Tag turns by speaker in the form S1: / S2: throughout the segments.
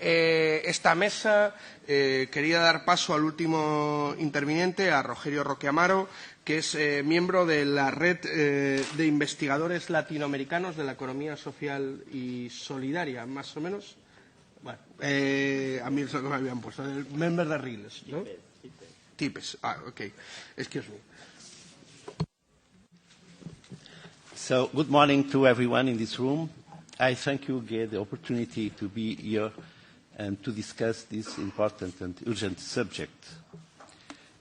S1: esta mesa, quería dar paso al último interviniente, a Rogerio Roque Amaro, que es miembro de la Red de Investigadores Latinoamericanos de la Economía Social y Solidaria, más o menos. Bueno, a mí eso no me habían puesto, el member de RILS, ¿no? TIPES. Okay. Excuse me.
S2: So, good morning to everyone in this room. I thank you again the opportunity to be here and to discuss this important and urgent subject.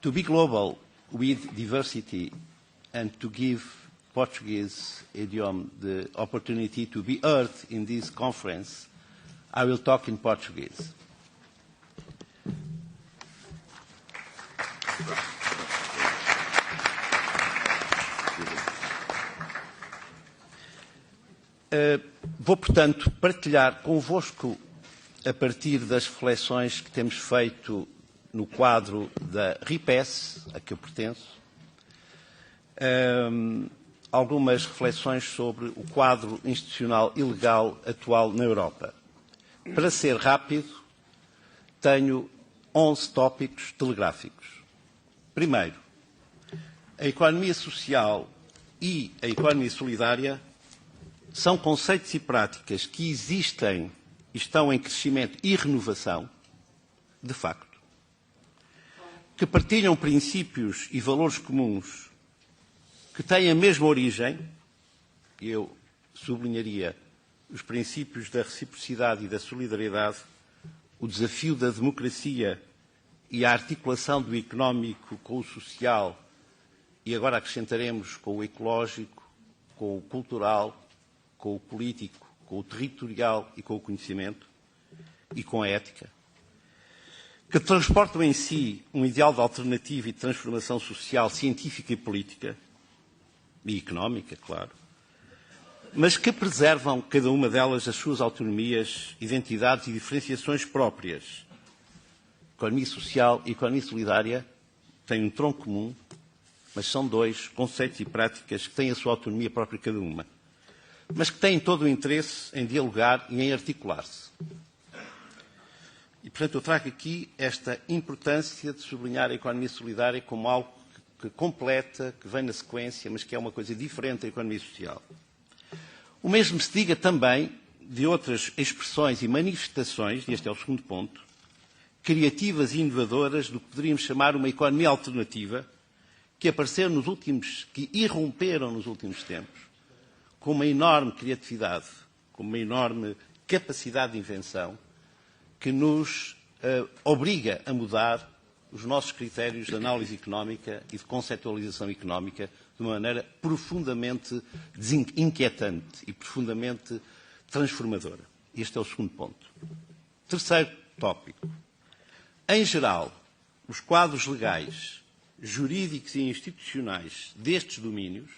S2: To be global with diversity and to give Portuguese idiom the opportunity to be heard in this conference, I will talk in Portuguese. Vou, portanto, partilhar convosco, a partir das reflexões que temos feito no quadro da RIPES, a que eu pertenço, algumas reflexões sobre o quadro institucional e legal atual na Europa. Para ser rápido, tenho 11 tópicos telegráficos. Primeiro, a economia social e a economia solidária são conceitos e práticas que existem e estão em crescimento e renovação, de facto, que partilham princípios e valores comuns, que têm a mesma origem, e eu sublinharia os princípios da reciprocidade e da solidariedade, o desafio da democracia e a articulação do económico com o social, e agora acrescentaremos com o ecológico, com o cultural, com o político, com o territorial e com o conhecimento e com a ética, que transportam em si um ideal de alternativa e de transformação social, científica e política, e económica, claro, mas que preservam cada uma delas as suas autonomias, identidades e diferenciações próprias. Economia social e economia solidária têm um tronco comum, mas são dois conceitos e práticas que têm a sua autonomia própria cada uma, mas que têm todo o interesse em dialogar e em articular-se. E, portanto, eu trago aqui esta importância de sublinhar a economia solidária como algo que completa, que vem na sequência, mas que é uma coisa diferente da economia social. O mesmo se diga também de outras expressões e manifestações, e este é o segundo ponto, criativas e inovadoras do que poderíamos chamar uma economia alternativa, que apareceram nos últimos, que irromperam nos últimos tempos, com uma enorme criatividade, com uma enorme capacidade de invenção, que nos obriga a mudar os nossos critérios de análise económica e de conceptualização económica de uma maneira profundamente inquietante e profundamente transformadora. Este é o segundo ponto. Terceiro tópico. Em geral, os quadros legais, jurídicos e institucionais destes domínios,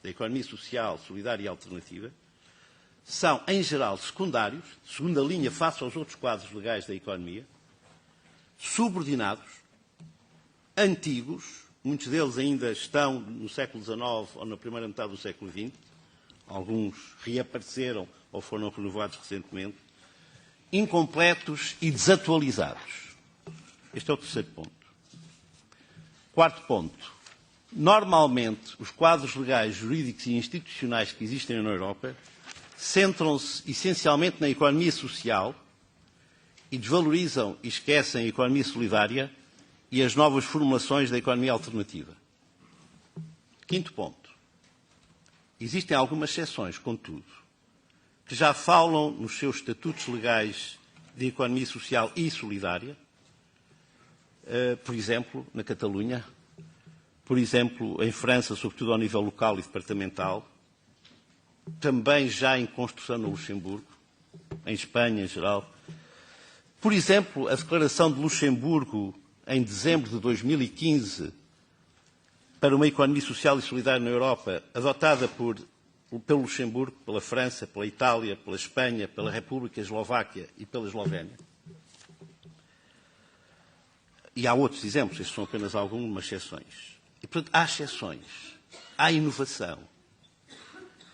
S2: da economia social, solidária e alternativa, são, em geral, secundários, segunda linha face aos outros quadros legais da economia, subordinados, antigos, muitos deles ainda estão no século XIX ou na primeira metade do século XX, alguns reapareceram ou foram renovados recentemente, incompletos e desatualizados. Este é o terceiro ponto. Quarto ponto. Normalmente, os quadros legais, jurídicos e institucionais que existem na Europa centram-se essencialmente na economia social e desvalorizam e esquecem a economia solidária e as novas formulações da economia alternativa. Quinto ponto. Existem algumas exceções, contudo, que já falam nos seus estatutos legais de economia social e solidária, por exemplo, na Catalunha, por exemplo, em França, sobretudo ao nível local e departamental, também já em construção no Luxemburgo, em Espanha em geral. Por exemplo, a Declaração de Luxemburgo, em dezembro de 2015, para uma economia social e solidária na Europa, adotada pelo Luxemburgo, pela França, pela Itália, pela Espanha, pela República Eslováquia e pela Eslovénia. E há outros exemplos, estes são apenas algumas exceções. E, portanto, há exceções, há inovação.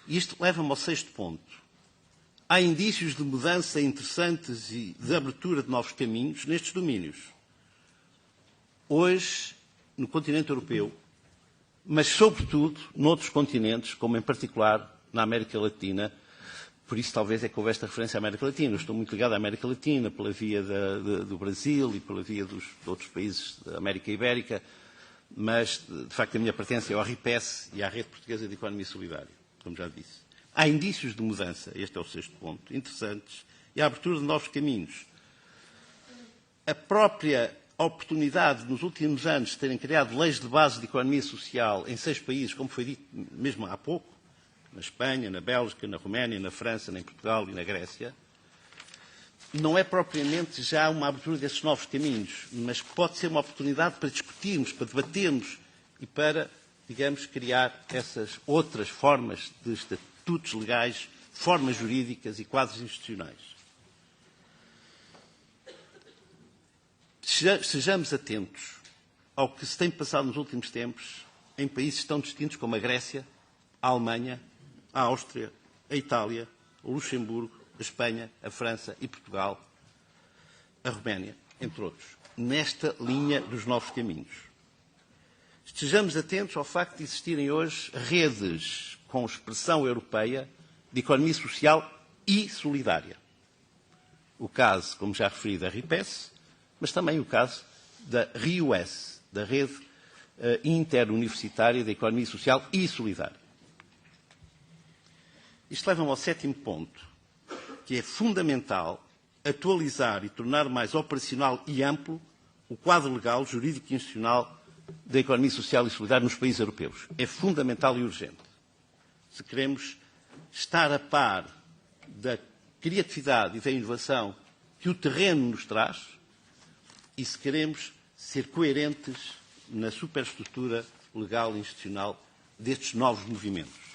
S2: E isto leva-me ao sexto ponto. há indícios de mudança interessantes e de abertura de novos caminhos nestes domínios. Hoje, no continente europeu, mas sobretudo noutros continentes, como em particular na América Latina. Por isso talvez é que houve esta referência à América Latina. Eu estou muito ligado à América Latina pela via do Brasil e pela via de outros países da América Ibérica, mas de facto a minha pertença é ao RIPES e à Rede Portuguesa de Economia Solidária, como já disse. Há indícios de mudança, este é o sexto ponto, interessantes, e a abertura de novos caminhos. A própria oportunidade, nos últimos anos, de terem criado leis de base de economia social em 6 países, como foi dito mesmo há pouco, na Espanha, na Bélgica, na Roménia, na França, em Portugal e na Grécia, não é propriamente já uma abertura desses novos caminhos, mas pode ser uma oportunidade para discutirmos, para debatermos e para, digamos, criar essas outras formas de estatutos legais, formas jurídicas e quadros institucionais. Sejamos atentos ao que se tem passado nos últimos tempos em países tão distintos como a Grécia, a Alemanha, a Áustria, a Itália, o Luxemburgo, a Espanha, a França e Portugal, a Roménia, entre outros, nesta linha dos novos caminhos. Estejamos atentos ao facto de existirem hoje redes com expressão europeia de economia social e solidária. O caso, como já referi, da RIPES, mas também o caso da RIUS, da Rede Interuniversitária de Economia Social e Solidária. Isto leva-me ao 7º ponto, que é fundamental atualizar e tornar mais operacional e amplo o quadro legal, jurídico e institucional da economia social e solidária nos países europeus. É fundamental e urgente. Se queremos estar a par da criatividade e da inovação que o terreno nos traz e se queremos ser coerentes na superestrutura legal e institucional destes novos movimentos.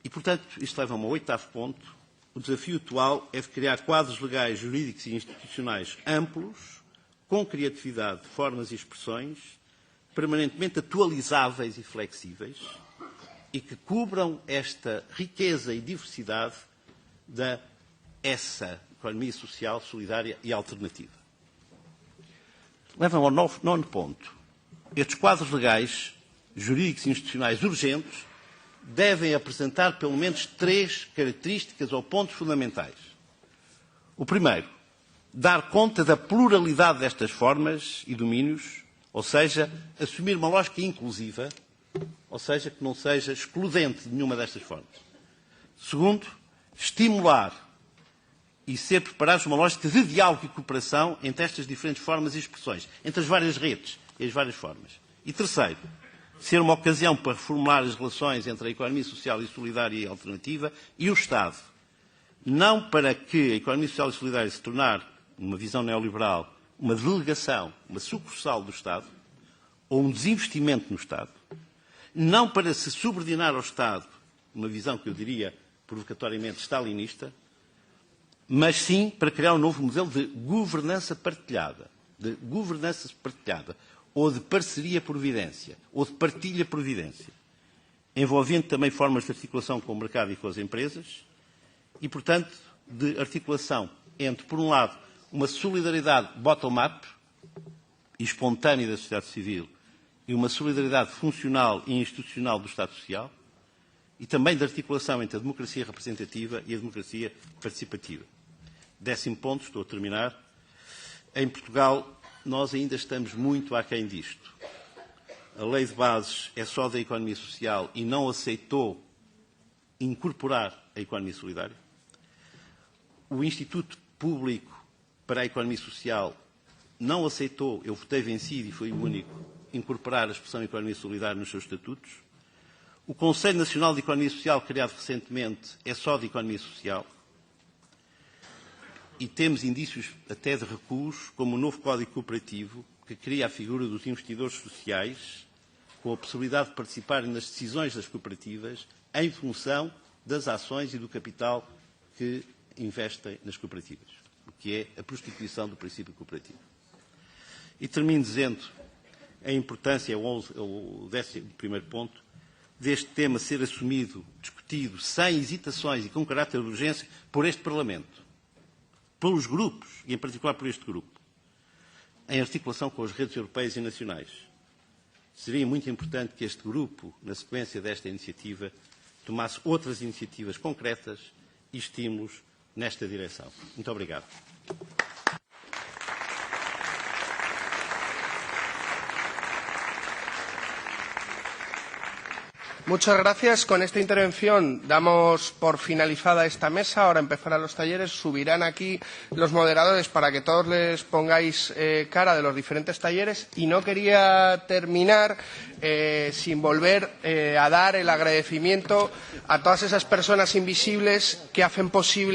S2: E, portanto, isto leva-me ao 8º ponto. O desafio atual é de criar quadros legais, jurídicos e institucionais amplos, com criatividade de formas e expressões, permanentemente atualizáveis e flexíveis, e que cubram esta riqueza e diversidade dessa economia social, solidária e alternativa. Leva-me ao 9º ponto. Estes quadros legais, jurídicos e institucionais urgentes devem apresentar pelo menos 3 características ou pontos fundamentais. O primeiro, dar conta da pluralidade destas formas e domínios, ou seja, assumir uma lógica inclusiva, ou seja, que não seja excludente de nenhuma destas formas. Segundo, estimular e ser preparados uma lógica de diálogo e cooperação entre estas diferentes formas e expressões, entre as várias redes e as várias formas. E terceiro, ser uma ocasião para reformular as relações entre a economia social e solidária e alternativa e o Estado. Não para que a economia social e solidária se tornar, numa visão neoliberal, uma delegação, uma sucursal do Estado, ou um desinvestimento no Estado. Não para se subordinar ao Estado, uma visão que eu diria provocatoriamente stalinista, mas sim para criar um novo modelo de governança partilhada, ou de parceria-providência, ou de partilha-providência, envolvendo também formas de articulação com o mercado e com as empresas, e, portanto, de articulação entre, por um lado, uma solidariedade bottom-up e espontânea da sociedade civil e uma solidariedade funcional e institucional do Estado Social, e também de articulação entre a democracia representativa e a democracia participativa. 10º ponto, estou a terminar. Em Portugal, nós ainda estamos muito aquém disto. A lei de bases é só da economia social e não aceitou incorporar a economia solidária. O Instituto Público para a Economia Social não aceitou, eu votei vencido e fui o único, incorporar a expressão economia solidária nos seus estatutos. O Conselho Nacional de Economia Social, criado recentemente, é só de economia social. E temos indícios até de recuos, como o novo Código Cooperativo, que cria a figura dos investidores sociais, com a possibilidade de participarem nas decisões das cooperativas em função das ações e do capital que investem nas cooperativas, o que é a prostituição do princípio cooperativo. E termino dizendo a importância, o 11º ponto, deste tema ser assumido, discutido debatido sem hesitações e com caráter de urgência por este Parlamento, pelos grupos, e em particular por este grupo, em articulação com as redes europeias e nacionais. Seria muito importante que este grupo, na sequência desta iniciativa, tomasse outras iniciativas concretas e estímulos nesta direção. Muito obrigado.
S1: Muchas gracias. Con esta intervención damos por finalizada esta mesa. Ahora empezarán los talleres. Subirán aquí los moderadores para que todos les pongáis cara de los diferentes talleres. Y no quería terminar sin volver a dar el agradecimiento a todas esas personas invisibles que hacen posible